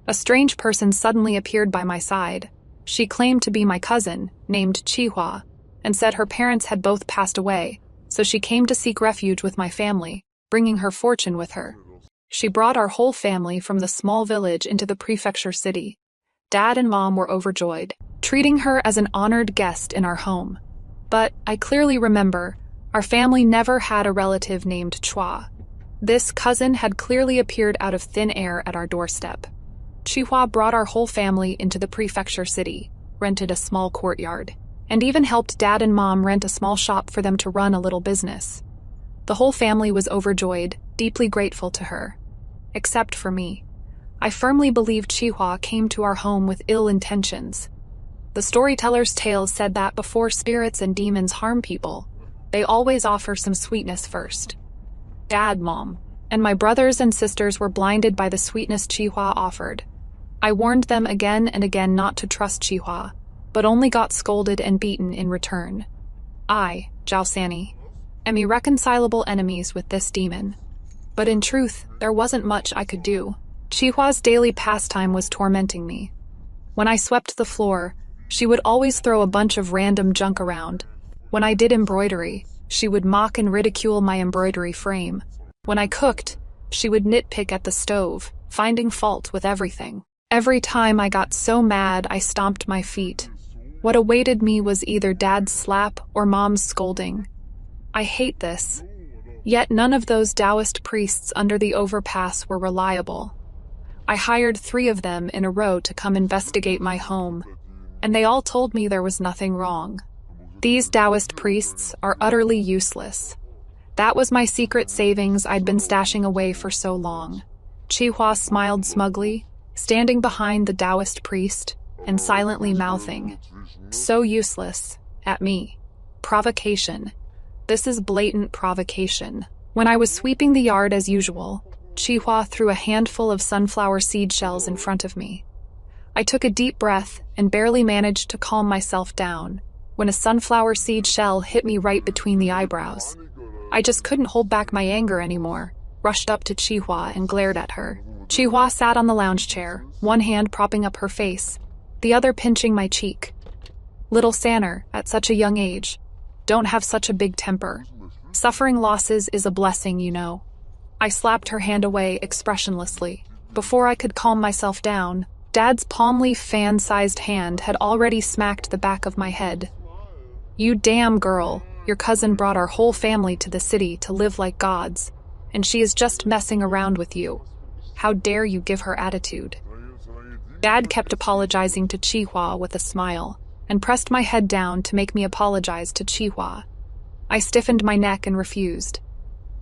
A strange person suddenly appeared by my side. She claimed to be my cousin, named Chihua, and said her parents had both passed away, so she came to seek refuge with my family, bringing her fortune with her. She brought our whole family from the small village into the prefecture city. Dad and Mom were overjoyed, treating her as an honored guest in our home. But I clearly remember, our family never had a relative named Chua. This cousin had clearly appeared out of thin air at our doorstep. Chihua brought our whole family into the prefecture city, rented a small courtyard, and even helped Dad and Mom rent a small shop for them to run a little business. The whole family was overjoyed, deeply grateful to her. Except for me. I firmly believed Chihua came to our home with ill intentions. The storyteller's tales said that before spirits and demons harm people, they always offer some sweetness first. Dad, Mom, and my brothers and sisters were blinded by the sweetness Chihua offered. I warned them again and again not to trust Chihua, but only got scolded and beaten in return. I, Zhao Sanni, am irreconcilable enemies with this demon. But in truth, there wasn't much I could do. Chihua's daily pastime was tormenting me. When I swept the floor, she would always throw a bunch of random junk around. When I did embroidery, she would mock and ridicule my embroidery frame. When I cooked, she would nitpick at the stove, finding fault with everything. Every time I got so mad, I stomped my feet. What awaited me was either Dad's slap or Mom's scolding. I hate this. Yet none of those Taoist priests under the overpass were reliable. I hired 3 of them in a row to come investigate my home, and they all told me there was nothing wrong. These Taoist priests are utterly useless. That was my secret savings I'd been stashing away for so long. Chihua smiled smugly, standing behind the Taoist priest, and silently mouthing, "So useless," at me. Provocation. This is blatant provocation. When I was sweeping the yard as usual, Chihua threw a handful of sunflower seed shells in front of me. I took a deep breath and barely managed to calm myself down when a sunflower seed shell hit me right between the eyebrows. I just couldn't hold back my anger anymore, rushed up to Chihua and glared at her. Chihua sat on the lounge chair, one hand propping up her face, the other pinching my cheek. Little Sanner, at such a young age, don't have such a big temper. Suffering losses is a blessing, you know. I slapped her hand away expressionlessly. Before I could calm myself down, Dad's palm leaf fan-sized hand had already smacked the back of my head. "You damn girl, your cousin brought our whole family to the city to live like gods, and she is just messing around with you. How dare you give her attitude?" Dad kept apologizing to Chihua with a smile, and pressed my head down to make me apologize to Chihua. I stiffened my neck and refused.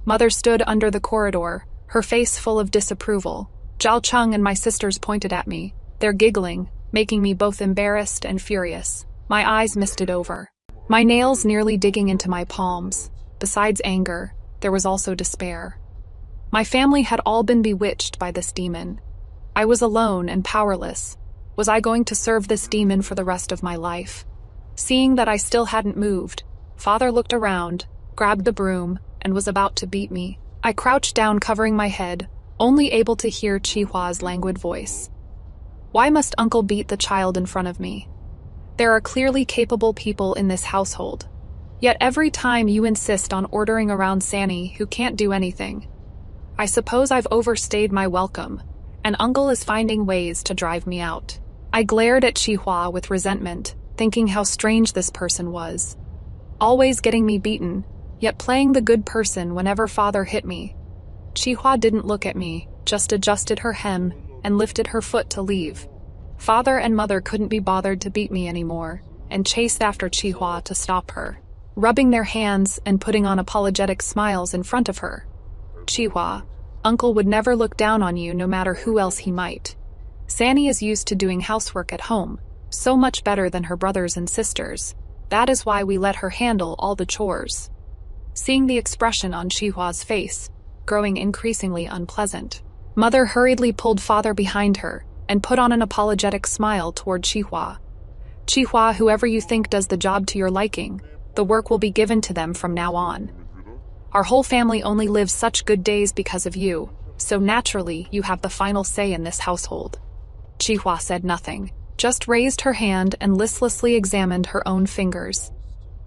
Mother stood under the corridor, her face full of disapproval. Zhao Cheng and my sisters pointed at me, their giggling, making me both embarrassed and furious. My eyes misted over, my nails nearly digging into my palms. Besides anger, there was also despair. My family had all been bewitched by this demon. I was alone and powerless. Was I going to serve this demon for the rest of my life? Seeing that I still hadn't moved, Father looked around, grabbed the broom, and was about to beat me. I crouched down, covering my head, only able to hear Chihua's languid voice. "Why must Uncle beat the child in front of me? There are clearly capable people in this household. Yet every time you insist on ordering around Sanni, who can't do anything. I suppose I've overstayed my welcome, and Uncle is finding ways to drive me out." I glared at Chihua with resentment, thinking how strange this person was. Always getting me beaten, yet playing the good person whenever Father hit me. Chihua didn't look at me, just adjusted her hem and lifted her foot to leave. Father and Mother couldn't be bothered to beat me anymore, and chased after Chihua to stop her, rubbing their hands and putting on apologetic smiles in front of her. "Chihua, Uncle would never look down on you no matter who else he might. Sanni is used to doing housework at home, so much better than her brothers and sisters. That is why we let her handle all the chores." Seeing the expression on Chihua's face, growing increasingly unpleasant, Mother hurriedly pulled Father behind her and put on an apologetic smile toward Chihua. "Chihua, whoever you think does the job to your liking, the work will be given to them from now on. Our whole family only lives such good days because of you, so naturally you have the final say in this household." Chihua said nothing, just raised her hand and listlessly examined her own fingers.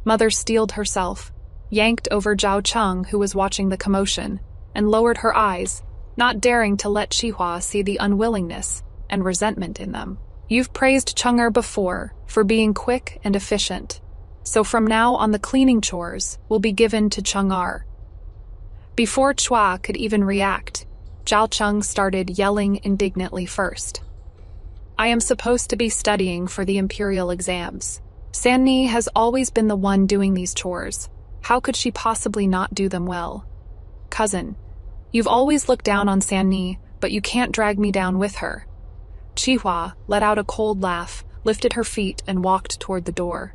Mother steeled herself, yanked over Zhao Cheng, who was watching the commotion, and lowered her eyes, not daring to let Chihua see the unwillingness and resentment in them. You've praised Cheng'er before for being quick and efficient, so from now on the cleaning chores will be given to Cheng'er. Before Chua could even react, Zhao Cheng started yelling indignantly first. I am supposed to be studying for the imperial exams. Sanni has always been the one doing these chores. How could she possibly not do them well? Cousin, you've always looked down on Sanni, but you can't drag me down with her. Chihua let out a cold laugh, lifted her feet, and walked toward the door.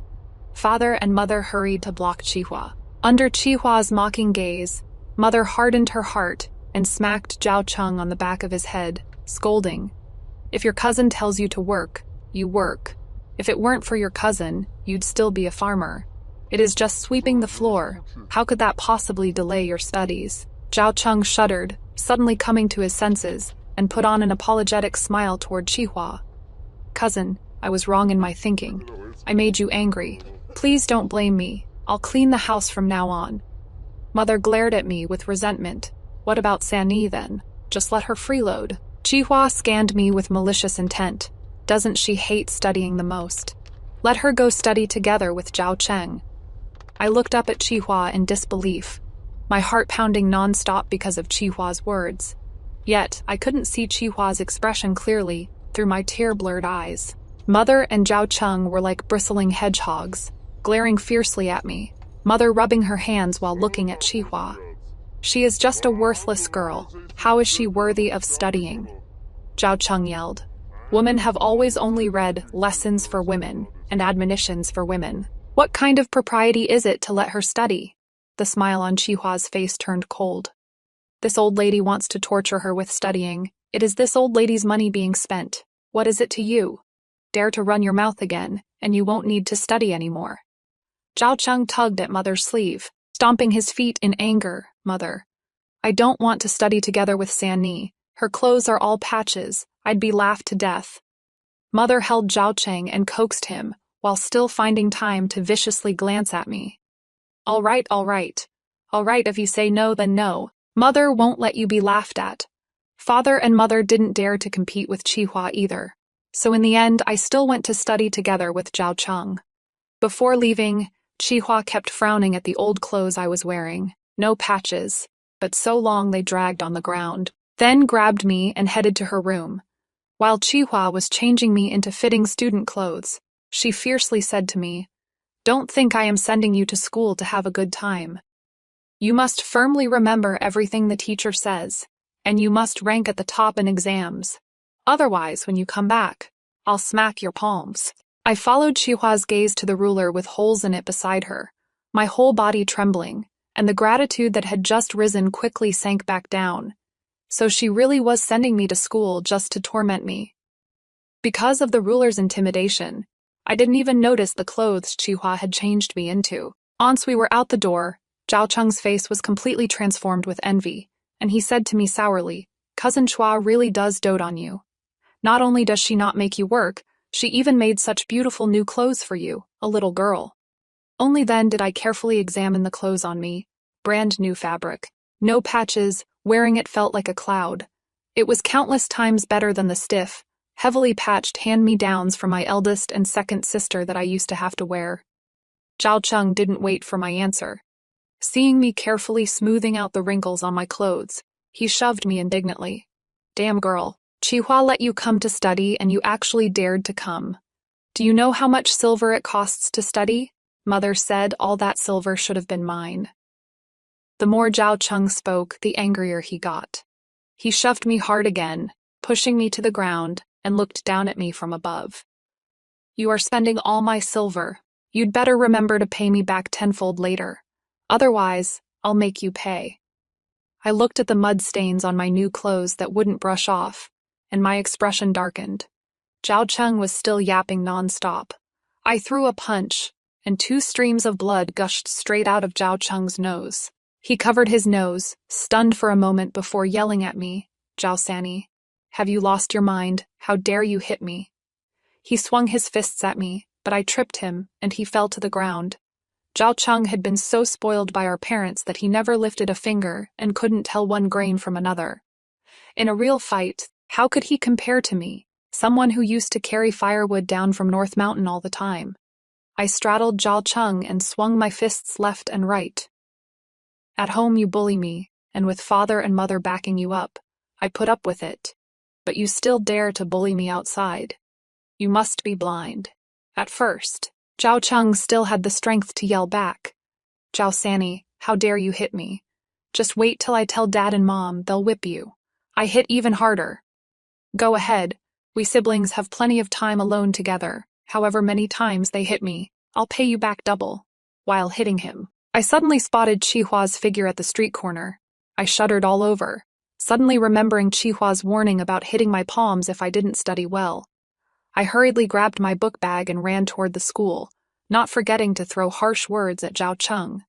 Father and Mother hurried to block Chihua. Under Chihua's mocking gaze, Mother hardened her heart and smacked Zhao Cheng on the back of his head, scolding. If your cousin tells you to work, you work. If it weren't for your cousin, you'd still be a farmer. It is just sweeping the floor. How could that possibly delay your studies? Zhao Cheng shuddered, suddenly coming to his senses, and put on an apologetic smile toward Chihua. Cousin, I was wrong in my thinking. I made you angry. Please don't blame me. I'll clean the house from now on. Mother glared at me with resentment. What about Sanni then? Just let her freeload. Chihua scanned me with malicious intent. Doesn't she hate studying the most? Let her go study together with Zhao Cheng. I looked up at Chihua in disbelief, my heart pounding non-stop because of Chihua's words. Yet, I couldn't see Chihua's expression clearly through my tear-blurred eyes. Mother and Zhao Cheng were like bristling hedgehogs, glaring fiercely at me, Mother rubbing her hands while looking at Chihua. She is just a worthless girl. How is she worthy of studying? Zhao Cheng yelled. Women have always only read lessons for women and admonitions for women. What kind of propriety is it to let her study? The smile on Chihua's face turned cold. This old lady wants to torture her with studying. It is this old lady's money being spent. What is it to you? Dare to run your mouth again, and you won't need to study anymore. Zhao Cheng tugged at Mother's sleeve, stomping his feet in anger. Mother, I don't want to study together with Sanni. Her clothes are all patches. I'd be laughed to death. Mother held Zhao Cheng and coaxed him, while still finding time to viciously glance at me. All right, all right. All right, if you say no, then no. Mother won't let you be laughed at. Father and Mother didn't dare to compete with Chihua either, so in the end I still went to study together with Zhao Cheng. Before leaving, Chihua kept frowning at the old clothes I was wearing. No patches, but so long they dragged on the ground. Then grabbed me and headed to her room. While Chihua was changing me into fitting student clothes, she fiercely said to me, "Don't think I am sending you to school to have a good time. You must firmly remember everything the teacher says, and you must rank at the top in exams. Otherwise, when you come back, I'll smack your palms." I followed Chihua's gaze to the ruler with holes in it beside her, my whole body trembling, and the gratitude that had just risen quickly sank back down. So she really was sending me to school just to torment me. Because of the ruler's intimidation, I didn't even notice the clothes Chihua had changed me into. Once we were out the door, Zhao Cheng's face was completely transformed with envy, and he said to me sourly, "Cousin Chua really does dote on you. Not only does she not make you work, she even made such beautiful new clothes for you, a little girl." Only then did I carefully examine the clothes on me. Brand new fabric. No patches, wearing it felt like a cloud. It was countless times better than the stiff, heavily patched hand-me-downs from my eldest and second sister that I used to have to wear. Zhao Cheng didn't wait for my answer. Seeing me carefully smoothing out the wrinkles on my clothes, he shoved me indignantly. "Damn girl, Chihua let you come to study and you actually dared to come. Do you know how much silver it costs to study?" Mother said all that silver should have been mine. The more Zhao Cheng spoke, the angrier he got. He shoved me hard again, pushing me to the ground, and looked down at me from above. "You are spending all my silver. You'd better remember to pay me back tenfold later. Otherwise, I'll make you pay." I looked at the mud stains on my new clothes that wouldn't brush off, and my expression darkened. Zhao Cheng was still yapping non-stop. I threw a punch, and 2 streams of blood gushed straight out of Zhao Cheng's nose. He covered his nose, stunned for a moment before yelling at me, "Zhao Sanni, Have you lost your mind? How dare you hit me? He swung his fists at me, but I tripped him, and he fell to the ground. Zhao Cheng had been so spoiled by our parents that he never lifted a finger and couldn't tell one grain from another. In a real fight, how could he compare to me, someone who used to carry firewood down from North Mountain all the time? I straddled Zhao Cheng and swung my fists left and right. At home you bully me, and with father and mother backing you up, I put up with it. But you still dare to bully me outside. You must be blind. At first, Zhao Cheng still had the strength to yell back. Zhao Sanny, how dare you hit me? Just wait till I tell Dad and Mom, they'll whip you. I hit even harder. Go ahead, we siblings have plenty of time alone together. However many times they hit me, I'll pay you back double. While hitting him, I suddenly spotted Chihua's figure at the street corner. I shuddered all over, suddenly remembering Chihua's warning about hitting my palms if I didn't study well. I hurriedly grabbed my book bag and ran toward the school, not forgetting to throw harsh words at Zhao Cheng.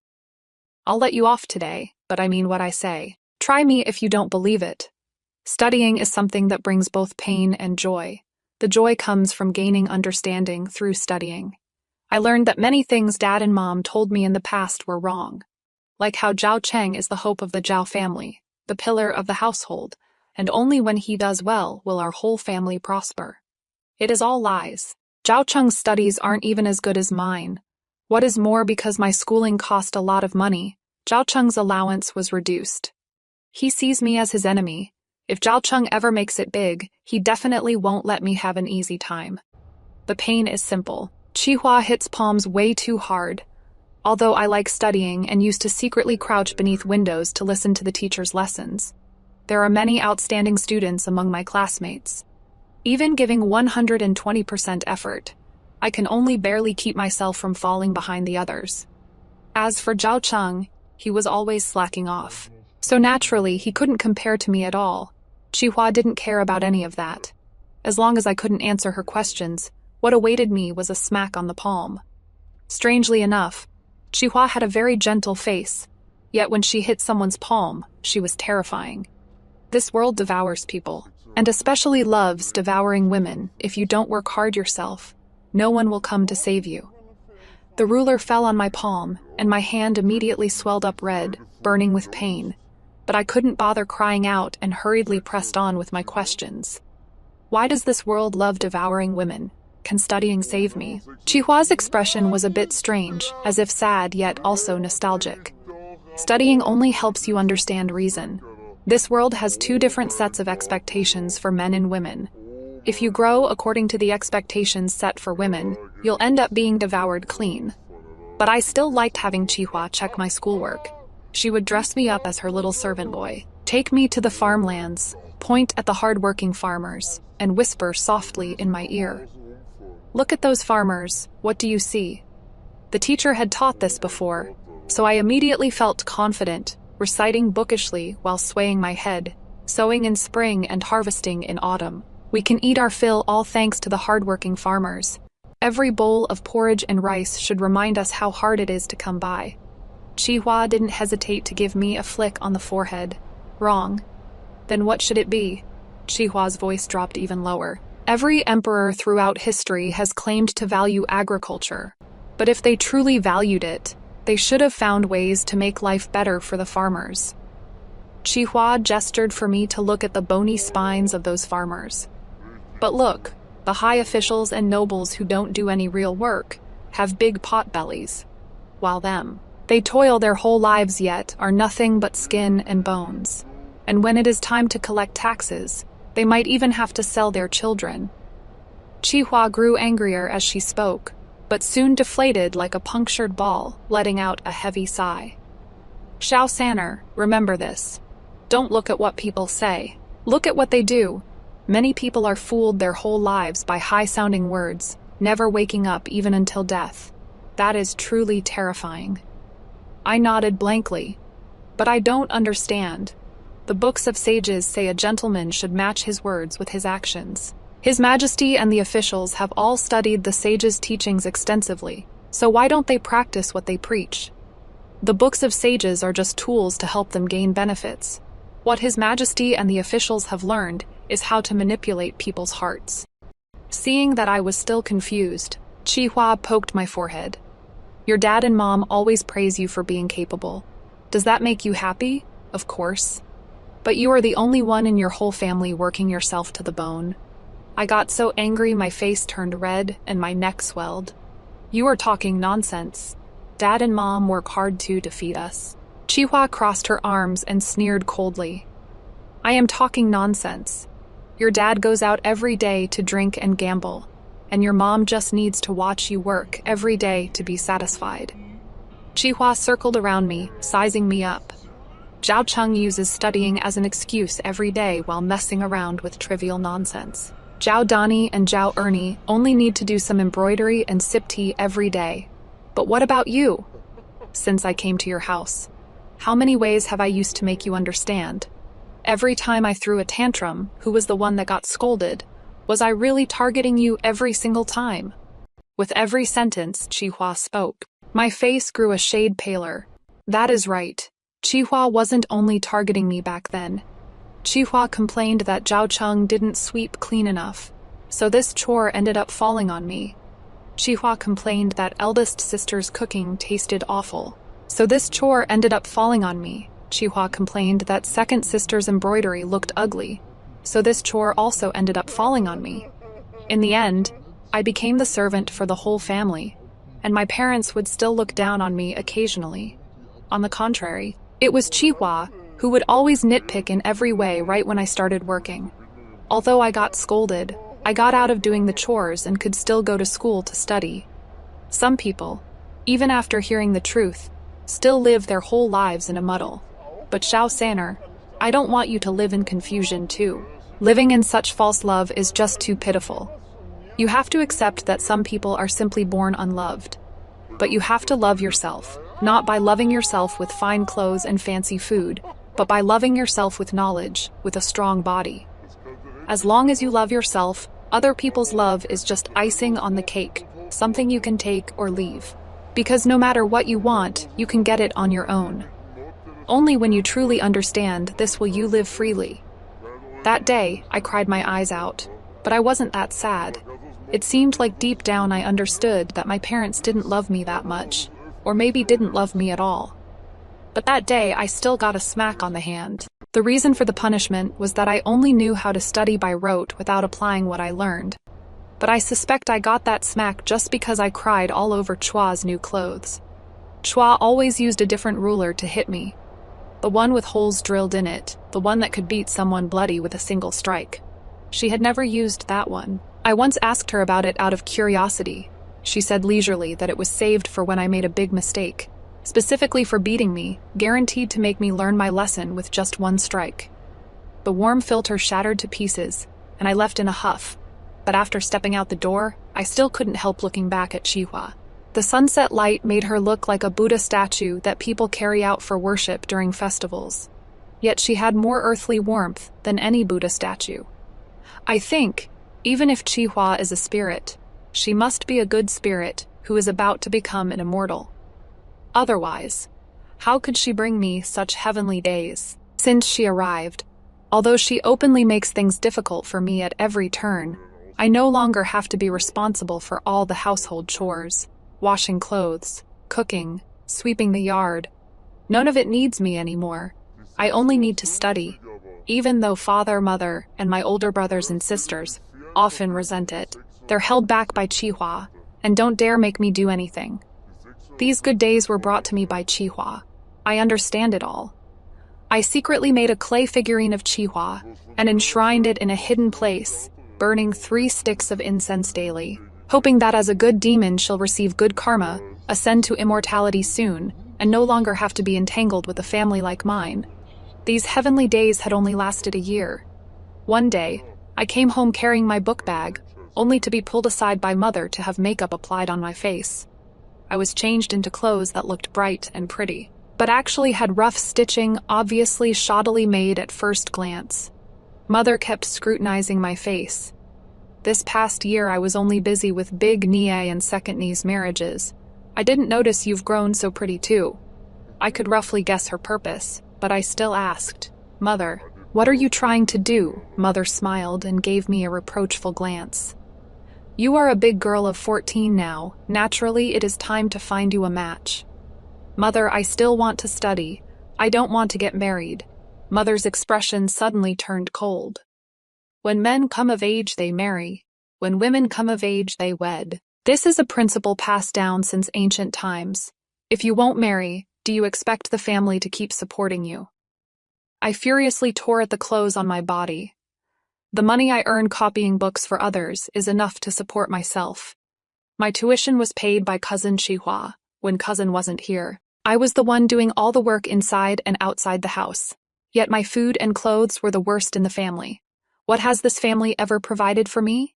I'll let you off today, but I mean what I say. Try me if you don't believe it. Studying is something that brings both pain and joy. The joy comes from gaining understanding through studying. I learned that many things Dad and Mom told me in the past were wrong, like how Zhao Cheng is the hope of the Zhao family, the pillar of the household, and only when he does well will our whole family prosper. It is all lies. Zhao Cheng's studies aren't even as good as mine. What is more, because my schooling cost a lot of money, Zhao Cheng's allowance was reduced. He sees me as his enemy. If Zhao Cheng ever makes it big, he definitely won't let me have an easy time. The pain is simple. Chihua hits palms way too hard. Although I like studying and used to secretly crouch beneath windows to listen to the teacher's lessons, there are many outstanding students among my classmates. Even giving 120% effort, I can only barely keep myself from falling behind the others. As for Zhao Cheng, he was always slacking off. So naturally, he couldn't compare to me at all. Chihua didn't care about any of that. As long as I couldn't answer her questions, what awaited me was a smack on the palm. Strangely enough, Chihua had a very gentle face, yet when she hit someone's palm, she was terrifying. This world devours people, and especially loves devouring women. If you don't work hard yourself, no one will come to save you. The ruler fell on my palm, and my hand immediately swelled up red, burning with pain. But I couldn't bother crying out and hurriedly pressed on with my questions. Why does this world love devouring women? Can studying save me? Chihua's expression was a bit strange, as if sad yet also nostalgic. Studying only helps you understand reason. This world has two different sets of expectations for men and women. If you grow according to the expectations set for women, you'll end up being devoured clean. But I still liked having Chihua check my schoolwork. She would dress me up as her little servant boy, take me to the farmlands, point at the hard-working farmers, and whisper softly in my ear. Look at those farmers, what do you see? The teacher had taught this before, so I immediately felt confident, reciting bookishly while swaying my head, sowing in spring and harvesting in autumn. We can eat our fill all thanks to the hard-working farmers. Every bowl of porridge and rice should remind us how hard it is to come by. Chihua didn't hesitate to give me a flick on the forehead. Wrong. Then what should it be? Chihua's voice dropped even lower. Every emperor throughout history has claimed to value agriculture. But if they truly valued it, they should have found ways to make life better for the farmers. Chihua gestured for me to look at the bony spines of those farmers. But look, the high officials and nobles who don't do any real work have big pot bellies, while they toil their whole lives yet are nothing but skin and bones. And when it is time to collect taxes, they might even have to sell their children. Chihua grew angrier as she spoke, but soon deflated like a punctured ball, letting out a heavy sigh. Xiao Sanner, remember this. Don't look at what people say. Look at what they do. Many people are fooled their whole lives by high-sounding words, never waking up even until death. That is truly terrifying. I nodded blankly. But I don't understand. The books of sages say a gentleman should match his words with his actions. His Majesty and the officials have all studied the sages' teachings extensively, so why don't they practice what they preach? The books of sages are just tools to help them gain benefits. What His Majesty and the officials have learned is how to manipulate people's hearts. Seeing that I was still confused, Chihua poked my forehead. Your dad and mom always praise you for being capable. Does that make you happy? Of course. But you are the only one in your whole family working yourself to the bone. I got so angry my face turned red and my neck swelled. You are talking nonsense. Dad and mom work hard too to feed us. Chihua crossed her arms and sneered coldly. I am talking nonsense. Your dad goes out every day to drink and gamble, and your mom just needs to watch you work every day to be satisfied. Chihua circled around me, sizing me up. Zhao Cheng uses studying as an excuse every day while messing around with trivial nonsense. Zhao Dani and Zhao Ernie only need to do some embroidery and sip tea every day. But what about you? Since I came to your house, how many ways have I used to make you understand? Every time I threw a tantrum, who was the one that got scolded? Was I really targeting you every single time? With every sentence, Chihua spoke. My face grew a shade paler. That is right. Chihua wasn't only targeting me back then. Chihua complained that Zhao Cheng didn't sweep clean enough, so this chore ended up falling on me. Chihua complained that eldest sister's cooking tasted awful, so this chore ended up falling on me. Chihua complained that second sister's embroidery looked ugly, so this chore also ended up falling on me. In the end, I became the servant for the whole family, and my parents would still look down on me occasionally. On the contrary, it was Chihua who would always nitpick in every way right when I started working. Although I got scolded, I got out of doing the chores and could still go to school to study. Some people, even after hearing the truth, still live their whole lives in a muddle. But Xiao Sanner, I don't want you to live in confusion too. Living in such false love is just too pitiful. You have to accept that some people are simply born unloved. But you have to love yourself, not by loving yourself with fine clothes and fancy food, but by loving yourself with knowledge, with a strong body. As long as you love yourself, other people's love is just icing on the cake, something you can take or leave. Because no matter what you want, you can get it on your own. Only when you truly understand this will you live freely. That day, I cried my eyes out, but I wasn't that sad. It seemed like deep down I understood that my parents didn't love me that much, or maybe didn't love me at all. But that day, I still got a smack on the hand. The reason for the punishment was that I only knew how to study by rote without applying what I learned. But I suspect I got that smack just because I cried all over Chua's new clothes. Chua always used a different ruler to hit me. The one with holes drilled in it, the one that could beat someone bloody with a single strike. She had never used that one. I once asked her about it out of curiosity. She said leisurely that it was saved for when I made a big mistake, specifically for beating me, guaranteed to make me learn my lesson with just one strike. The warm filter shattered to pieces, and I left in a huff, but after stepping out the door, I still couldn't help looking back at Chihua. The sunset light made her look like a Buddha statue that people carry out for worship during festivals. Yet she had more earthly warmth than any Buddha statue. I think, even if Chihua is a spirit, she must be a good spirit who is about to become an immortal. Otherwise, how could she bring me such heavenly days? Since she arrived, although she openly makes things difficult for me at every turn, I no longer have to be responsible for all the household chores, washing clothes, cooking, sweeping the yard. None of it needs me anymore. I only need to study, even though father, mother, and my older brothers and sisters often resent it. They're held back by Chihua, and don't dare make me do anything. These good days were brought to me by Chihua. I understand it all. I secretly made a clay figurine of Chihua and enshrined it in a hidden place, burning 3 sticks of incense daily, hoping that as a good demon she'll receive good karma, ascend to immortality soon, and no longer have to be entangled with a family like mine. These heavenly days had only lasted a year. One day, I came home carrying my book bag, only to be pulled aside by Mother to have makeup applied on my face. I was changed into clothes that looked bright and pretty, but actually had rough stitching, obviously shoddily made at first glance. Mother kept scrutinizing my face. This past year I was only busy with big Nie and second niece marriages. I didn't notice you've grown so pretty too. I could roughly guess her purpose, but I still asked, Mother, What are you trying to do? Mother smiled and gave me a reproachful glance. You are a big girl of 14 now. Naturally, it is time to find you a match. Mother, I still want to study. I don't want to get married. Mother's expression suddenly turned cold. When men come of age, they marry. When women come of age, they wed. This is a principle passed down since ancient times. If you won't marry, do you expect the family to keep supporting you? I furiously tore at the clothes on my body. The money I earn copying books for others is enough to support myself. My tuition was paid by cousin Chihua when cousin wasn't here. I was the one doing all the work inside and outside the house. Yet my food and clothes were the worst in the family. What has this family ever provided for me?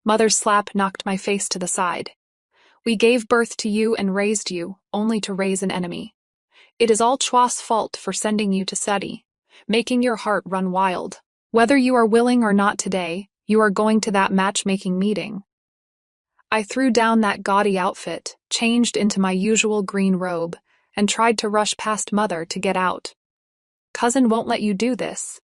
Mother's slap knocked my face to the side. We gave birth to you and raised you, only to raise an enemy. It is all Chua's fault for sending you to study, making your heart run wild. Whether you are willing or not today, you are going to that matchmaking meeting. I threw down that gaudy outfit, changed into my usual green robe, and tried to rush past Mother to get out. Cousin won't let you do this.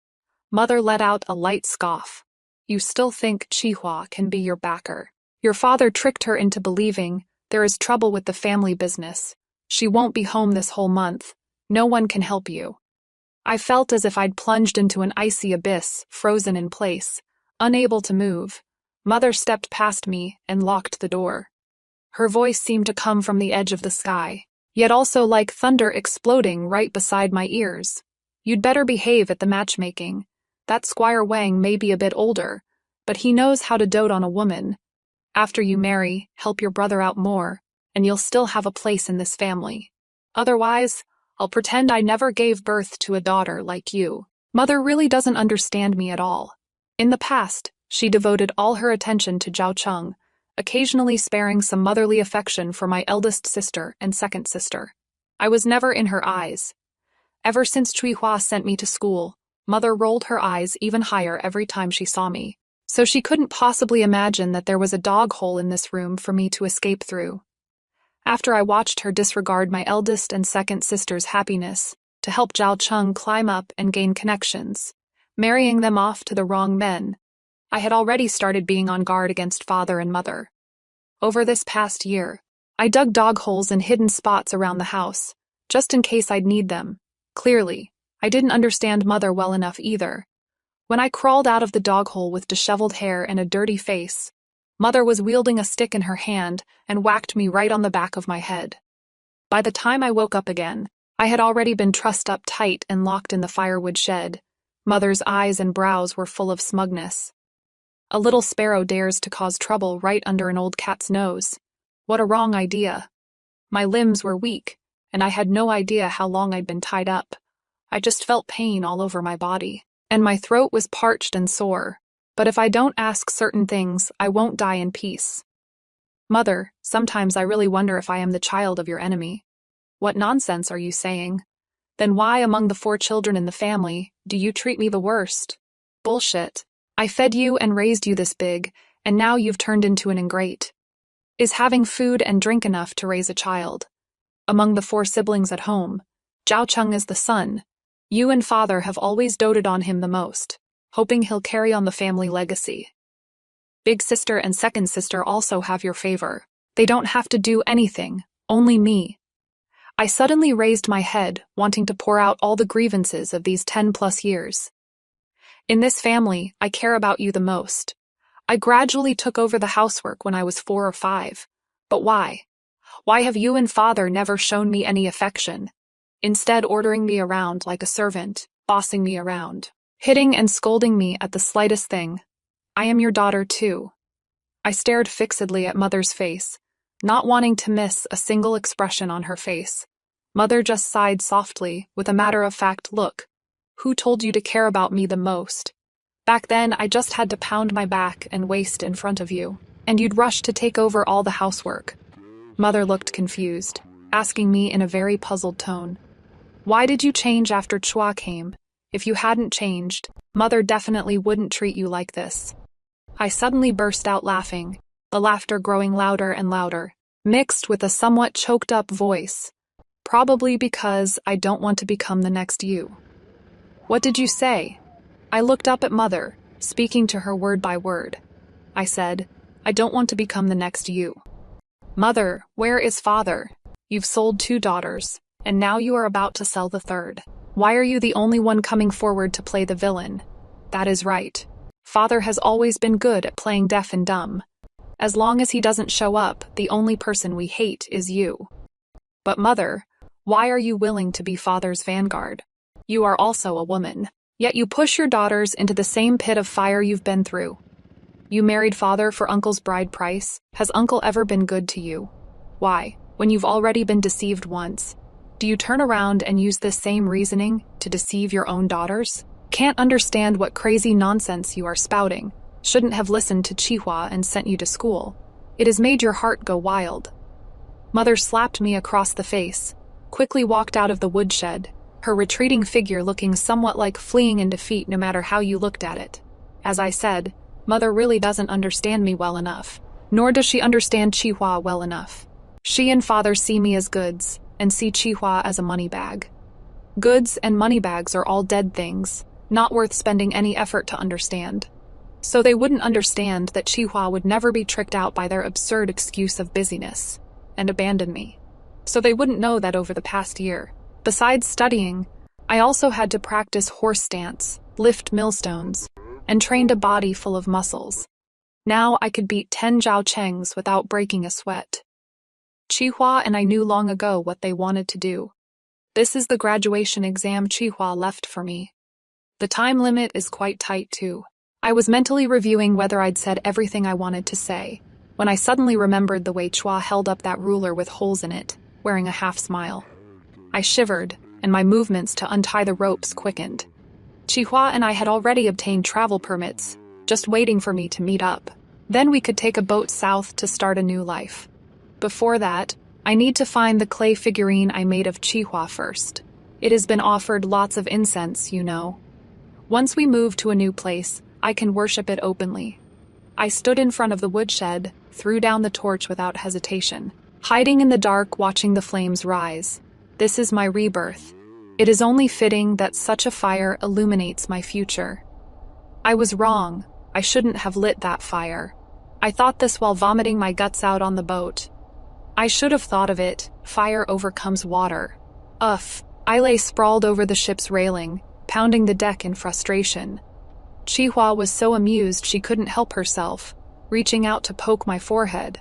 Mother let out a light scoff. You still think Chihua can be your backer. Your father tricked her into believing there is trouble with the family business. She won't be home this whole month. No one can help you. I felt as if I'd plunged into an icy abyss, frozen in place, unable to move. Mother stepped past me and locked the door. Her voice seemed to come from the edge of the sky, yet also like thunder exploding right beside my ears. You'd better behave at the matchmaking. That Squire Wang may be a bit older, but he knows how to dote on a woman. After you marry, help your brother out more, and you'll still have a place in this family. Otherwise, I'll pretend I never gave birth to a daughter like you. Mother really doesn't understand me at all. In the past, she devoted all her attention to Zhao Cheng, occasionally sparing some motherly affection for my eldest sister and second sister. I was never in her eyes. Ever since Cui Hua sent me to school, Mother rolled her eyes even higher every time she saw me, so she couldn't possibly imagine that there was a dog hole in this room for me to escape through. After I watched her disregard my eldest and second sister's happiness to help Zhao Cheng climb up and gain connections, marrying them off to the wrong men, I had already started being on guard against father and mother. Over this past year, I dug dog holes in hidden spots around the house, just in case I'd need them. Clearly, I didn't understand Mother well enough either. When I crawled out of the dog hole with disheveled hair and a dirty face, Mother was wielding a stick in her hand and whacked me right on the back of my head. By the time I woke up again, I had already been trussed up tight and locked in the firewood shed. Mother's eyes and brows were full of smugness. A little sparrow dares to cause trouble right under an old cat's nose. What a wrong idea. My limbs were weak, and I had no idea how long I'd been tied up. I just felt pain all over my body, and my throat was parched and sore. But if I don't ask certain things, I won't die in peace. Mother, sometimes I really wonder if I am the child of your enemy. What nonsense are you saying? Then why, among the 4 children in the family, do you treat me the worst? Bullshit. I fed you and raised you this big, and now you've turned into an ingrate. Is having food and drink enough to raise a child? Among the 4 siblings at home, Zhao Cheng is the son. You and father have always doted on him the most, hoping he'll carry on the family legacy. Big sister and second sister also have your favor. They don't have to do anything, only me. I suddenly raised my head, wanting to pour out all the grievances of these 10+ years. In this family, I care about you the most. I gradually took over the housework when I was 4 or 5. But why? Why have you and father never shown me any affection? Instead, ordering me around like a servant, bossing me around, hitting and scolding me at the slightest thing. I am your daughter too. I stared fixedly at Mother's face, not wanting to miss a single expression on her face. Mother just sighed softly, with a matter-of-fact look. Who told you to care about me the most? Back then, I just had to pound my back and waist in front of you, and you'd rush to take over all the housework. Mother looked confused, asking me in a very puzzled tone, why did you change after Chua came? If you hadn't changed, Mother definitely wouldn't treat you like this. I suddenly burst out laughing, the laughter growing louder and louder, mixed with a somewhat choked-up voice. Probably because I don't want to become the next you. What did you say? I looked up at Mother, speaking to her word by word. I said, I don't want to become the next you. Mother, where is Father? You've sold 2 daughters, and now you are about to sell the 3rd. Why are you the only one coming forward to play the villain? That is right. Father has always been good at playing deaf and dumb. As long as he doesn't show up, the only person we hate is you. But Mother, why are you willing to be Father's vanguard? You are also a woman, yet you push your daughters into the same pit of fire you've been through. You married Father for Uncle's bride price. Has Uncle ever been good to you? Why, when you've already been deceived once, do you turn around and use this same reasoning to deceive your own daughters? Can't understand what crazy nonsense you are spouting. Shouldn't have listened to Chihua and sent you to school. It has made your heart go wild. Mother slapped me across the face, quickly walked out of the woodshed, her retreating figure looking somewhat like fleeing in defeat no matter how you looked at it. As I said, Mother really doesn't understand me well enough, nor does she understand Chihua well enough. She and Father see me as goods, and see Chihua as a money bag. Goods and money bags are all dead things, not worth spending any effort to understand. So they wouldn't understand that Chihua would never be tricked out by their absurd excuse of busyness, and abandon me. So they wouldn't know that over the past year, besides studying, I also had to practice horse stance, lift millstones, and trained a body full of muscles. Now I could beat 10 Zhao Chengs without breaking a sweat. Chihua and I knew long ago what they wanted to do. This is the graduation exam Chihua left for me. The time limit is quite tight too. I was mentally reviewing whether I'd said everything I wanted to say, when I suddenly remembered the way Chua held up that ruler with holes in it, wearing a half smile. I shivered, and my movements to untie the ropes quickened. Chihua and I had already obtained travel permits, just waiting for me to meet up. Then we could take a boat south to start a new life. Before that, I need to find the clay figurine I made of Chihua first. It has been offered lots of incense, you know. Once we move to a new place, I can worship it openly. I stood in front of the woodshed, threw down the torch without hesitation, hiding in the dark watching the flames rise. This is my rebirth. It is only fitting that such a fire illuminates my future. I was wrong. I shouldn't have lit that fire. I thought this while vomiting my guts out on the boat. I should have thought of it. Fire overcomes water. I lay sprawled over the ship's railing, pounding the deck in frustration. Chihua was so amused she couldn't help herself, reaching out to poke my forehead.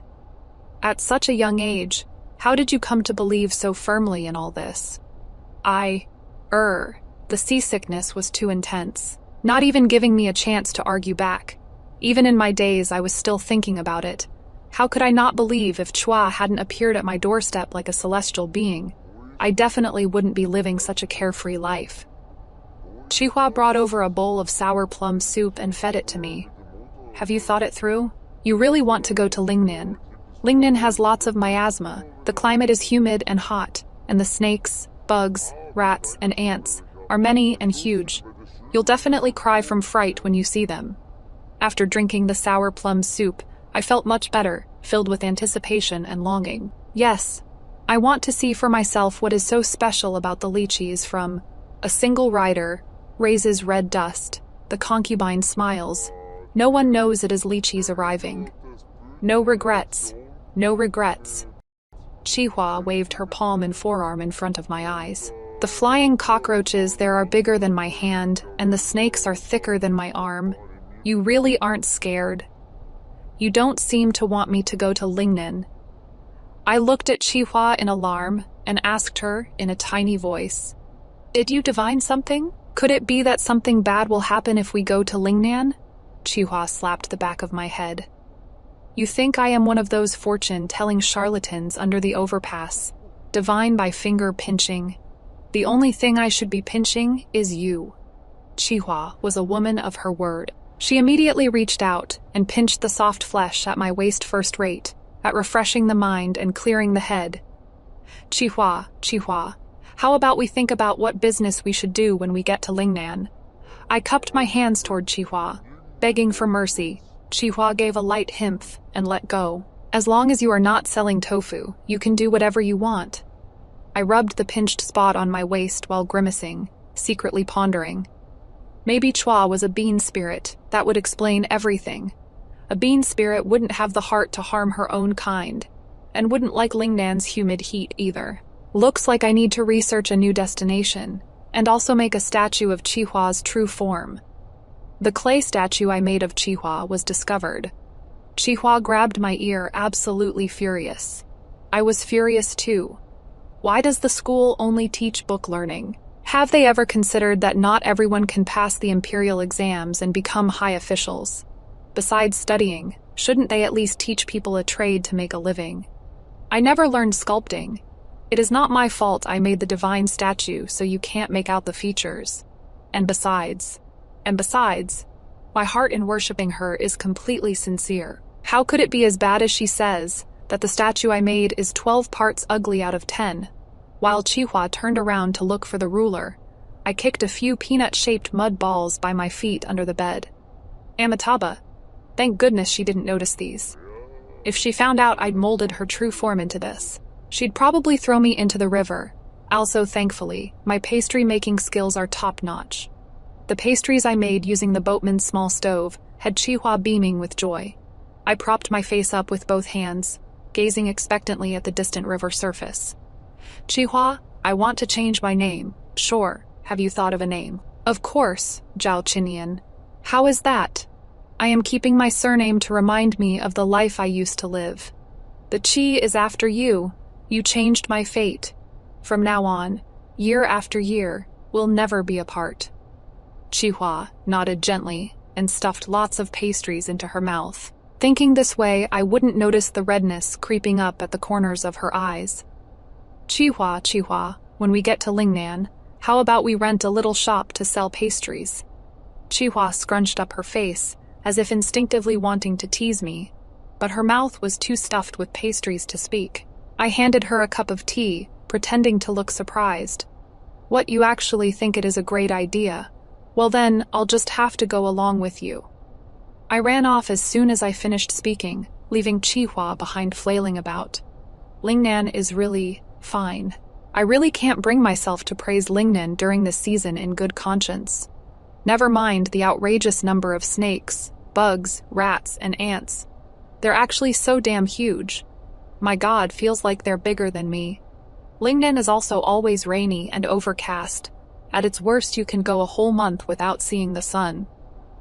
At such a young age, how did you come to believe so firmly in all this? The seasickness was too intense, not even giving me a chance to argue back. Even in my daze, I was still thinking about it. How could I not believe if Chua hadn't appeared at my doorstep like a celestial being? I definitely wouldn't be living such a carefree life. Chihua brought over a bowl of sour plum soup and fed it to me. Have you thought it through? You really want to go to Lingnan. Lingnan has lots of miasma, the climate is humid and hot, and the snakes, bugs, rats, and ants are many and huge. You'll definitely cry from fright when you see them. After drinking the sour plum soup, I felt much better, filled with anticipation and longing. Yes, I want to see for myself what is so special about the lychees from a single rider raises red dust, the concubine smiles. No one knows it is lychees arriving. No regrets, no regrets. Chihua waved her palm and forearm in front of my eyes. The flying cockroaches there are bigger than my hand, and the snakes are thicker than my arm. You really aren't scared. You don't seem to want me to go to Lingnan. I looked at Chihua in alarm and asked her in a tiny voice, "Did you divine something? Could it be that something bad will happen if we go to Lingnan?" Chihua slapped the back of my head. You think I am one of those fortune-telling charlatans under the overpass, divine by finger pinching. The only thing I should be pinching is you. Chihua was a woman of her word. She immediately reached out and pinched the soft flesh at my waist first rate, at refreshing the mind and clearing the head. Chihua, how about we think about what business we should do when we get to Lingnan? I cupped my hands toward Chihua, begging for mercy. Chihua gave a light himph and let go. As long as you are not selling tofu, you can do whatever you want. I rubbed the pinched spot on my waist while grimacing, secretly pondering. Maybe Chua was a bean spirit. That would explain everything. A bean spirit wouldn't have the heart to harm her own kind, and wouldn't like Lingnan's humid heat either. Looks like I need to research a new destination, and also make a statue of Chihua's true form. The clay statue I made of Chihua was discovered. Chihua grabbed my ear, absolutely furious. I was furious too. Why does the school only teach book learning? Have they ever considered that not everyone can pass the imperial exams and become high officials? Besides studying, shouldn't they at least teach people a trade to make a living? I never learned sculpting. It is not my fault I made the divine statue so you can't make out the features. And besides, my heart in worshipping her is completely sincere. How could it be as bad as she says, that the statue I made is 12 parts ugly out of 10? While Chihua turned around to look for the ruler, I kicked a few peanut-shaped mud balls by my feet under the bed. Amitabha, thank goodness she didn't notice these. If she found out I'd molded her true form into this, she'd probably throw me into the river. Also, thankfully, my pastry-making skills are top-notch. The pastries I made using the boatman's small stove had Chihua beaming with joy. I propped my face up with both hands, gazing expectantly at the distant river surface. Chihua, I want to change my name. Sure, have you thought of a name? Of course, Zhao Qinian. How is that? I am keeping my surname to remind me of the life I used to live. The Qi is after you. You changed my fate. From now on, year after year, we'll never be apart. Chihua nodded gently and stuffed lots of pastries into her mouth. Thinking this way, I wouldn't notice the redness creeping up at the corners of her eyes. Chihua, when we get to Lingnan, how about we rent a little shop to sell pastries? Chihua scrunched up her face, as if instinctively wanting to tease me, but her mouth was too stuffed with pastries to speak. I handed her a cup of tea, pretending to look surprised. What, you actually think it is a great idea? Well then, I'll just have to go along with you. I ran off as soon as I finished speaking, leaving Chihua behind flailing about. Lingnan is really fine. I really can't bring myself to praise Lingnan during this season in good conscience. Never mind the outrageous number of snakes, bugs, rats, and ants. They're actually so damn huge. My God, feels like they're bigger than me. Lingnan is also always rainy and overcast. At its worst, you can go a whole month without seeing the sun.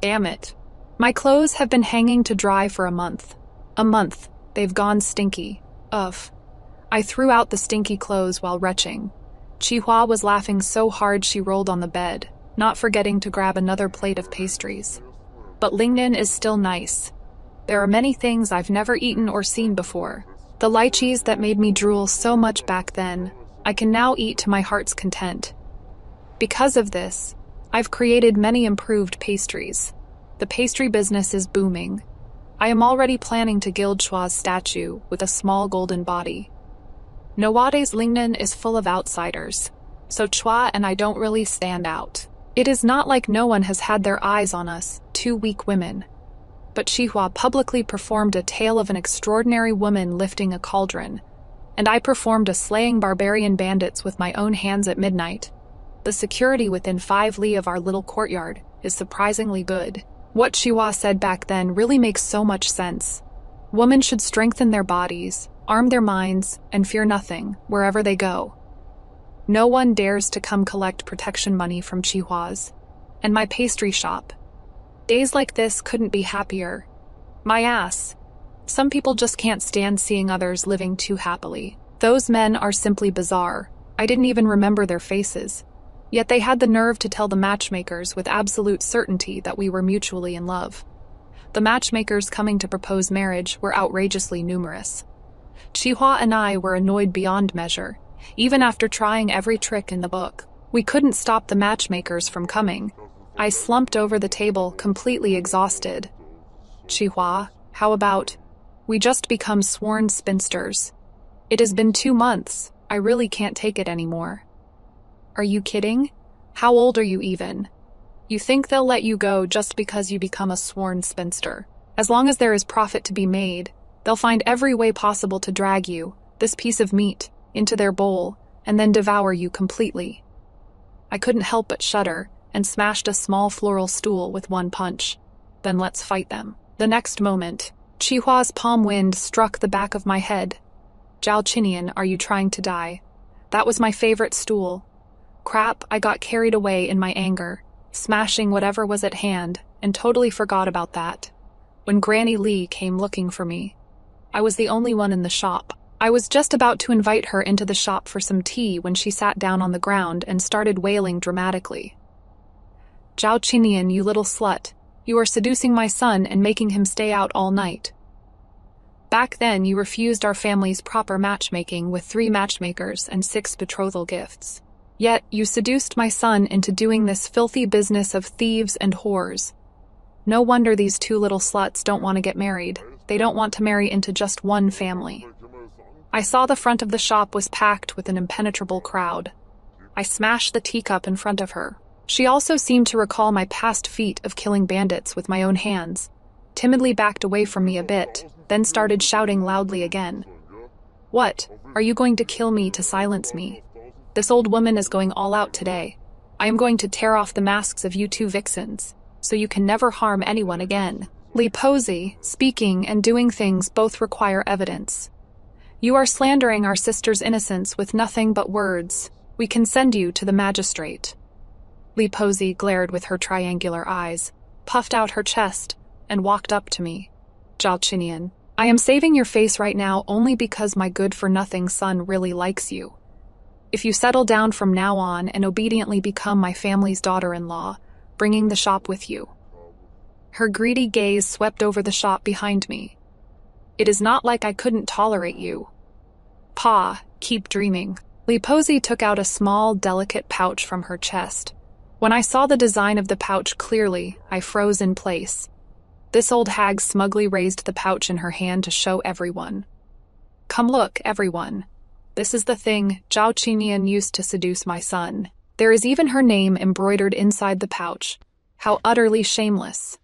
Damn it. My clothes have been hanging to dry for a month. They've gone stinky. Ugh. I threw out the stinky clothes while retching. Chihua was laughing so hard she rolled on the bed, not forgetting to grab another plate of pastries. But Lingnan is still nice. There are many things I've never eaten or seen before. The lychees that made me drool so much back then, I can now eat to my heart's content. Because of this, I've created many improved pastries. The pastry business is booming. I am already planning to gild Chua's statue with a small golden body. Nowade's Lingnan is full of outsiders, so Chua and I don't really stand out. It is not like no one has had their eyes on us, two weak women. But Chihua publicly performed a tale of an extraordinary woman lifting a cauldron, and I performed a slaying barbarian bandits with my own hands at midnight. The security within 5 li of our little courtyard is surprisingly good. What Chihua said back then really makes so much sense. Women should strengthen their bodies, arm their minds, and fear nothing, wherever they go. No one dares to come collect protection money from Chihua's. And my pastry shop. Days like this couldn't be happier. My ass. Some people just can't stand seeing others living too happily. Those men are simply bizarre. I didn't even remember their faces. Yet they had the nerve to tell the matchmakers with absolute certainty that we were mutually in love. The matchmakers coming to propose marriage were outrageously numerous. Chihua and I were annoyed beyond measure. Even after trying every trick in the book, we couldn't stop the matchmakers from coming. I slumped over the table, completely exhausted. Chihua, how about we just become sworn spinsters? It has been 2 months. I really can't take it anymore. Are you kidding? How old are you even? You think they'll let you go just because you become a sworn spinster? As long as there is profit to be made, they'll find every way possible to drag you, this piece of meat, into their bowl, and then devour you completely. I couldn't help but shudder, and smashed a small floral stool with one punch. Then let's fight them. The next moment, Chihua's palm wind struck the back of my head. Zhao Qinian, are you trying to die? That was my favorite stool. Crap, I got carried away in my anger, smashing whatever was at hand, and totally forgot about that. When Granny Li came looking for me, I was the only one in the shop. I was just about to invite her into the shop for some tea when she sat down on the ground and started wailing dramatically. Zhao Qinian, you little slut. You are seducing my son and making him stay out all night. Back then, you refused our family's proper matchmaking with 3 matchmakers and 6 betrothal gifts. Yet, you seduced my son into doing this filthy business of thieves and whores. No wonder these 2 little sluts don't want to get married. They don't want to marry into just one family. I saw the front of the shop was packed with an impenetrable crowd. I smashed the teacup in front of her. She also seemed to recall my past feat of killing bandits with my own hands, timidly backed away from me a bit, then started shouting loudly again. What? Are you going to kill me to silence me? This old woman is going all out today. I am going to tear off the masks of you 2 vixens, so you can never harm anyone again. Li Posey, speaking and doing things both require evidence. You are slandering our sister's innocence with nothing but words. We can send you to the magistrate. Li Posey glared with her triangular eyes, puffed out her chest, and walked up to me. Zhao Qinian, I am saving your face right now only because my good-for-nothing son really likes you. If you settle down from now on and obediently become my family's daughter-in-law, bringing the shop with you. Her greedy gaze swept over the shop behind me. It is not like I couldn't tolerate you. Pa, keep dreaming. Li Posey took out a small, delicate pouch from her chest. When I saw the design of the pouch clearly, I froze in place. This old hag smugly raised the pouch in her hand to show everyone. Come look, everyone. This is the thing Zhao Qinian used to seduce my son. There is even her name embroidered inside the pouch. How utterly shameless.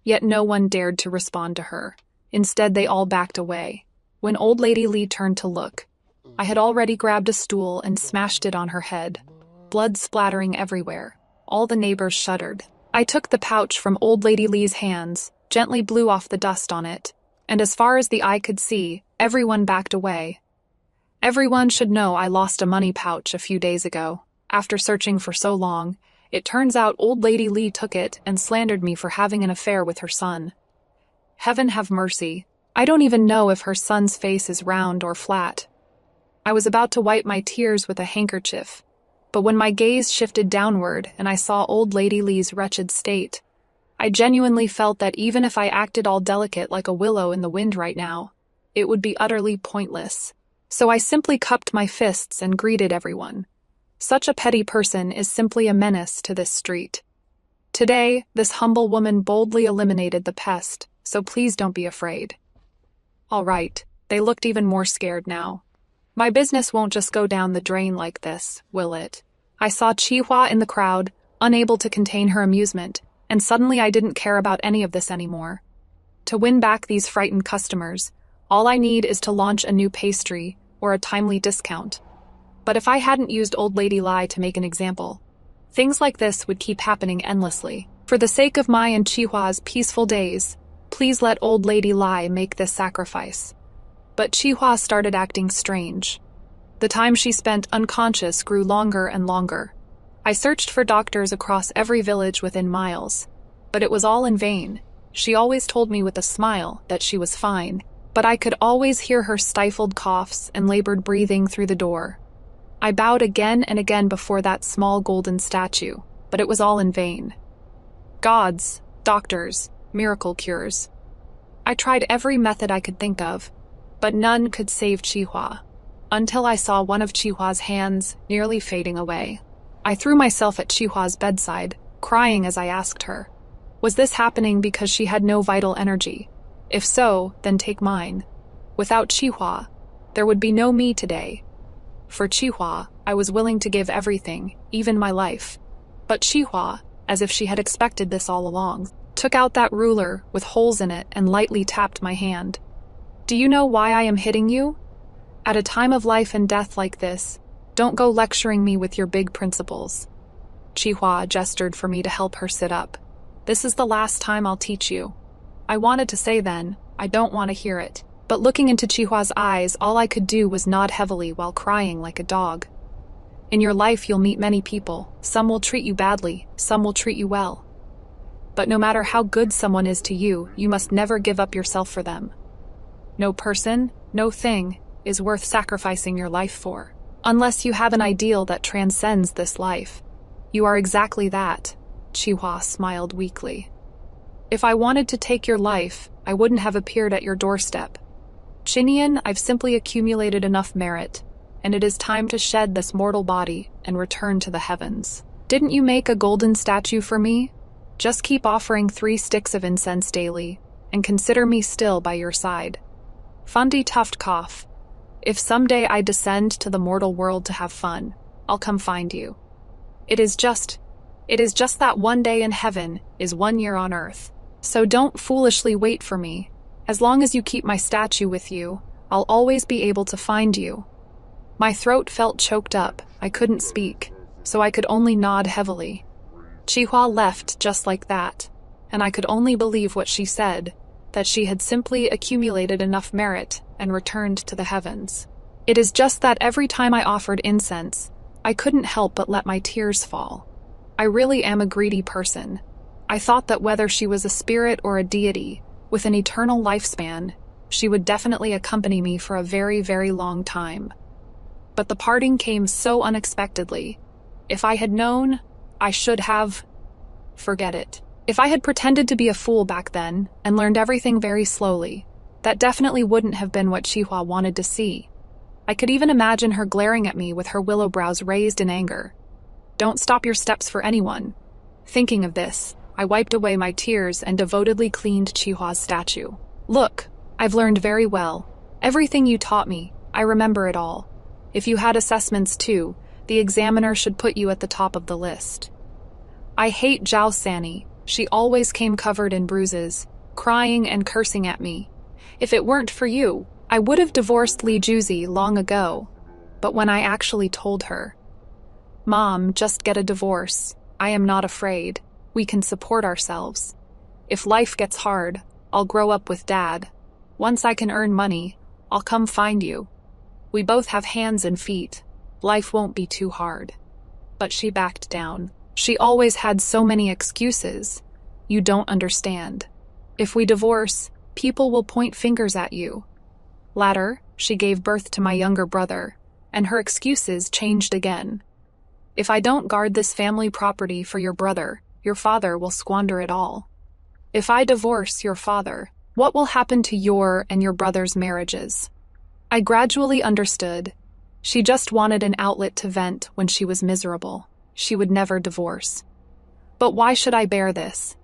Yet no one dared to respond to her. Instead, they all backed away. When old lady Li turned to look, I had already grabbed a stool and smashed it on her head, blood splattering everywhere. All the neighbors shuddered. I took the pouch from old lady Li's hands, gently blew off the dust on it, and as far as the eye could see, everyone backed away. Everyone should know I lost a money pouch a few days ago. After searching for so long, it turns out old lady Li took it and slandered me for having an affair with her son. Heaven have mercy. I don't even know if her son's face is round or flat. I was about to wipe my tears with a handkerchief, but when my gaze shifted downward and I saw old lady Li's wretched state, I genuinely felt that even if I acted all delicate like a willow in the wind right now, it would be utterly pointless. So I simply cupped my fists and greeted everyone. Such a petty person is simply a menace to this street. Today, this humble woman boldly eliminated the pest, so please don't be afraid. All right, they looked even more scared now. My business won't just go down the drain like this, will it? I saw Chihua in the crowd, unable to contain her amusement, and suddenly I didn't care about any of this anymore. To win back these frightened customers, all I need is to launch a new pastry or a timely discount. But if I hadn't used Old Lady Lai to make an example, things like this would keep happening endlessly. For the sake of my and Chihua's peaceful days, please let Old Lady Lai make this sacrifice. But Chihua started acting strange. The time she spent unconscious grew longer and longer. I searched for doctors across every village within miles, but it was all in vain. She always told me with a smile that she was fine, but I could always hear her stifled coughs and labored breathing through the door. I bowed again and again before that small golden statue, but it was all in vain. Gods, doctors, miracle cures. I tried every method I could think of, but none could save Chihua, until I saw one of Chihua's hands nearly fading away. I threw myself at Chihua's bedside, crying as I asked her, was this happening because she had no vital energy? If so, then take mine. Without Chihua, there would be no me today. For Chihua, I was willing to give everything, even my life. But Chihua, as if she had expected this all along, took out that ruler with holes in it and lightly tapped my hand. Do you know why I am hitting you? At a time of life and death like this, don't go lecturing me with your big principles. Chihua gestured for me to help her sit up. This is the last time I'll teach you. I wanted to say then, I don't want to hear it. But looking into Chihua's eyes, all I could do was nod heavily while crying like a dog. In your life, you'll meet many people. Some will treat you badly, some will treat you well. But no matter how good someone is to you, you must never give up yourself for them. No person, no thing, is worth sacrificing your life for, unless you have an ideal that transcends this life. You are exactly that, Chihua smiled weakly. If I wanted to take your life, I wouldn't have appeared at your doorstep. Chinian, I've simply accumulated enough merit, and it is time to shed this mortal body and return to the heavens. Didn't you make a golden statue for me? Just keep offering 3 sticks of incense daily, and consider me still by your side. Fundy Tuft cough. If someday I descend to the mortal world to have fun, I'll come find you. It is just that one day in heaven is 1 year on earth. So don't foolishly wait for me. As long as you keep my statue with you, I'll always be able to find you. My throat felt choked up. I couldn't speak, so I could only nod heavily. Chihua left just like that, and I could only believe what she said, that she had simply accumulated enough merit and returned to the heavens. It is just that every time I offered incense, I couldn't help but let my tears fall. I really am a greedy person. I thought that whether she was a spirit or a deity, with an eternal lifespan, she would definitely accompany me for a very, very long time. But the parting came so unexpectedly. If I had known, I should have... Forget it. If I had pretended to be a fool back then, and learned everything very slowly, that definitely wouldn't have been what Chihua wanted to see. I could even imagine her glaring at me with her willow brows raised in anger. Don't stop your steps for anyone. Thinking of this, I wiped away my tears and devotedly cleaned Chihua's statue. Look, I've learned very well. Everything you taught me, I remember it all. If you had assessments too, the examiner should put you at the top of the list. I hate Zhao Sani. She always came covered in bruises, crying and cursing at me. If it weren't for you, I would have divorced Li Juzi long ago. But when I actually told her, Mom, just get a divorce. I am not afraid. We can support ourselves. If life gets hard, I'll grow up with Dad. Once I can earn money, I'll come find you. We both have hands and feet. Life won't be too hard. But she backed down. She always had so many excuses. You don't understand. If we divorce, people will point fingers at you. Later, she gave birth to my younger brother, and her excuses changed again. If I don't guard this family property for your brother, your father will squander it all. If I divorce your father, what will happen to your and your brother's marriages? I gradually understood. She just wanted an outlet to vent when she was miserable. She would never divorce. But why should I bear this?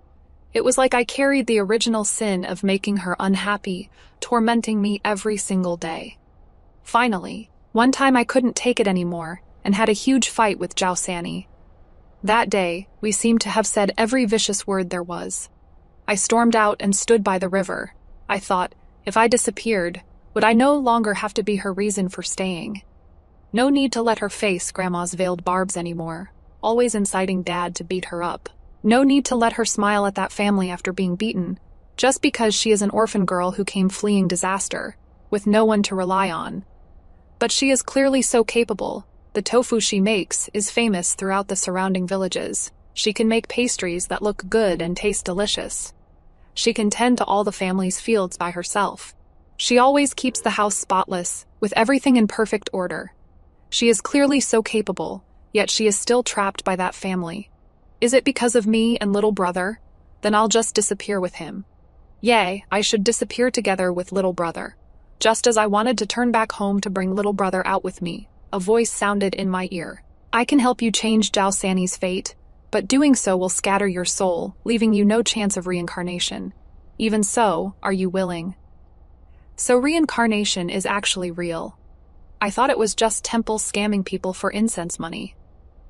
It was like I carried the original sin of making her unhappy, tormenting me every single day. Finally, one time I couldn't take it anymore and had a huge fight with Zhao Sani. That day, we seemed to have said every vicious word there was. I stormed out and stood by the river. I thought, if I disappeared, would I no longer have to be her reason for staying? No need to let her face Grandma's veiled barbs anymore, always inciting Dad to beat her up. No need to let her smile at that family after being beaten, just because she is an orphan girl who came fleeing disaster, with no one to rely on. But she is clearly so capable. The tofu she makes is famous throughout the surrounding villages. She can make pastries that look good and taste delicious. She can tend to all the family's fields by herself. She always keeps the house spotless, with everything in perfect order. She is clearly so capable, yet she is still trapped by that family. Is it because of me and little brother? Then I'll just disappear with him. Yay, I should disappear together with little brother. Just as I wanted to turn back home to bring little brother out with me, a voice sounded in my ear. I can help you change Zhao Sani's fate, but doing so will scatter your soul, leaving you no chance of reincarnation. Even so, are you willing? So reincarnation is actually real. I thought it was just temples scamming people for incense money.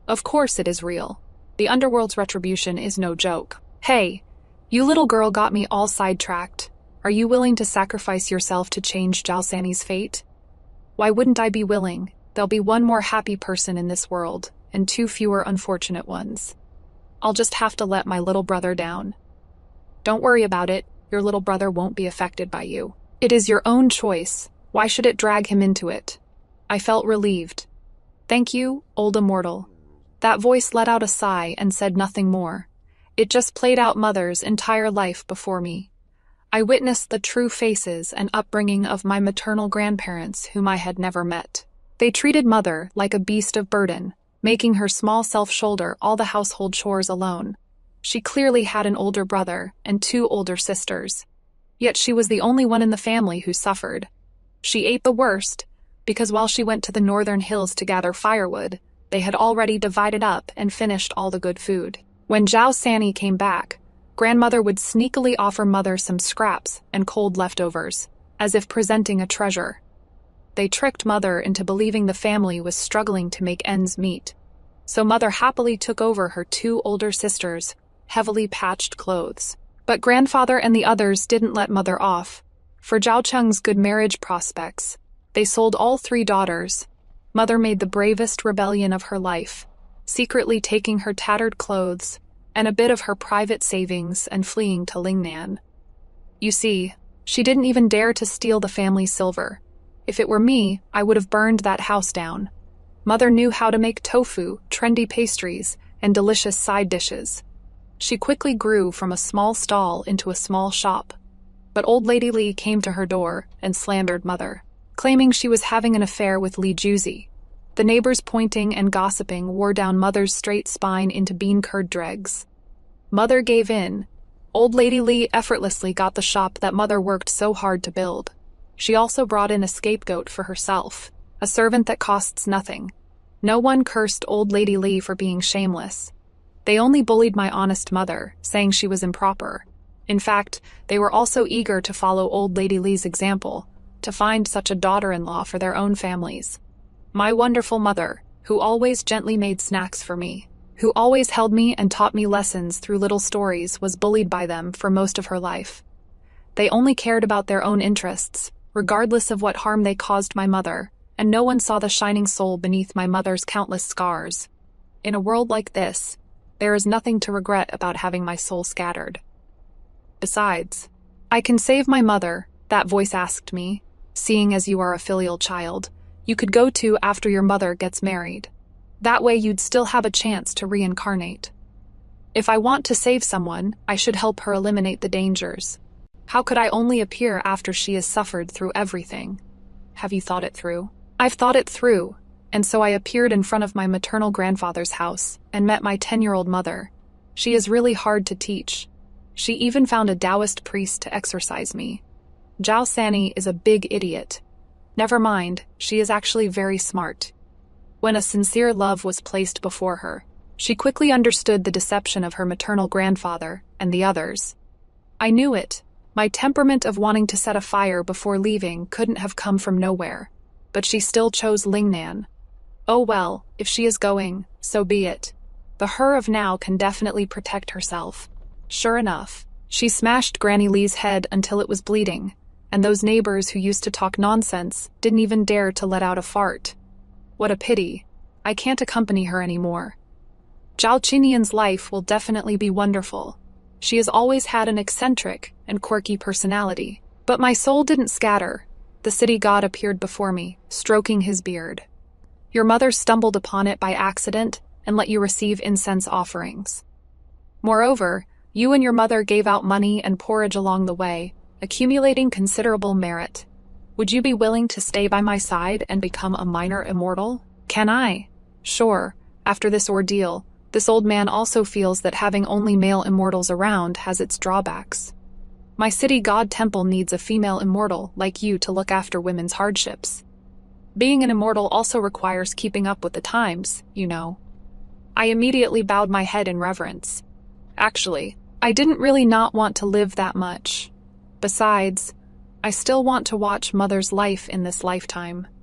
Of course it is real. The underworld's retribution is no joke. Hey, you little girl got me all sidetracked. Are you willing to sacrifice yourself to change Zhao Sani's fate? Why wouldn't I be willing? There'll be one more happy person in this world, and 2 fewer unfortunate ones. I'll just have to let my little brother down. Don't worry about it, your little brother won't be affected by you. It is your own choice. Why should it drag him into it? I felt relieved. Thank you, old immortal. That voice let out a sigh and said nothing more. It just played out Mother's entire life before me. I witnessed the true faces and upbringing of my maternal grandparents whom I had never met. They treated Mother like a beast of burden, making her small self shoulder all the household chores alone. She clearly had an older brother and 2 older sisters. Yet she was the only one in the family who suffered. She ate the worst, because while she went to the northern hills to gather firewood, they had already divided up and finished all the good food. When Zhao Sanni came back, Grandmother would sneakily offer Mother some scraps and cold leftovers, as if presenting a treasure. They tricked Mother into believing the family was struggling to make ends meet. So Mother happily took over her 2 older sisters' heavily patched clothes. But Grandfather and the others didn't let Mother off. For Zhao Cheng's good marriage prospects, they sold all 3 daughters. Mother made the bravest rebellion of her life, secretly taking her tattered clothes and a bit of her private savings and fleeing to Lingnan. You see, she didn't even dare to steal the family silver. If it were me, I would have burned that house down. Mother knew how to make tofu, trendy pastries, and delicious side dishes. She quickly grew from a small stall into a small shop. But old Lady Li came to her door and slandered Mother, claiming she was having an affair with Li Juzi. The neighbors pointing and gossiping wore down Mother's straight spine into bean curd dregs. Mother gave in. Old Lady Li effortlessly got the shop that Mother worked so hard to build. She also brought in a scapegoat for herself, a servant that costs nothing. No one cursed Old Lady Li for being shameless. They only bullied my honest mother, saying she was improper. In fact, they were also eager to follow Old Lady Li's example, to find such a daughter-in-law for their own families. My wonderful mother, who always gently made snacks for me, who always held me and taught me lessons through little stories, was bullied by them for most of her life. They only cared about their own interests, regardless of what harm they caused my mother, and no one saw the shining soul beneath my mother's countless scars. In a world like this, there is nothing to regret about having my soul scattered. Besides, I can save my mother, that voice asked me, seeing as you are a filial child. You could go to after your mother gets married. That way you'd still have a chance to reincarnate. If I want to save someone, I should help her eliminate the dangers. How could I only appear after she has suffered through everything? Have you thought it through? I've thought it through, and so I appeared in front of my maternal grandfather's house and met my 10-year-old mother. She is really hard to teach. She even found a Taoist priest to exorcise me. Zhao Sanni is a big idiot. Never mind, she is actually very smart. When a sincere love was placed before her, she quickly understood the deception of her maternal grandfather and the others. I knew it. My temperament of wanting to set a fire before leaving couldn't have come from nowhere, but she still chose Lingnan. Oh well, if she is going, so be it. The her of now can definitely protect herself. Sure enough, she smashed Granny Lee's head until it was bleeding, and those neighbors who used to talk nonsense didn't even dare to let out a fart. What a pity. I can't accompany her anymore. Zhao Qinian's life will definitely be wonderful. She has always had an eccentric and quirky personality. But my soul didn't scatter. The city god appeared before me, stroking his beard. Your mother stumbled upon it by accident and let you receive incense offerings. Moreover, you and your mother gave out money and porridge along the way, accumulating considerable merit. Would you be willing to stay by my side and become a minor immortal? Can I? Sure, after this ordeal, this old man also feels that having only male immortals around has its drawbacks. My city god temple needs a female immortal like you to look after women's hardships. Being an immortal also requires keeping up with the times, you know. I immediately bowed my head in reverence. Actually, I didn't really not want to live that much. Besides, I still want to watch Mother's life in this lifetime.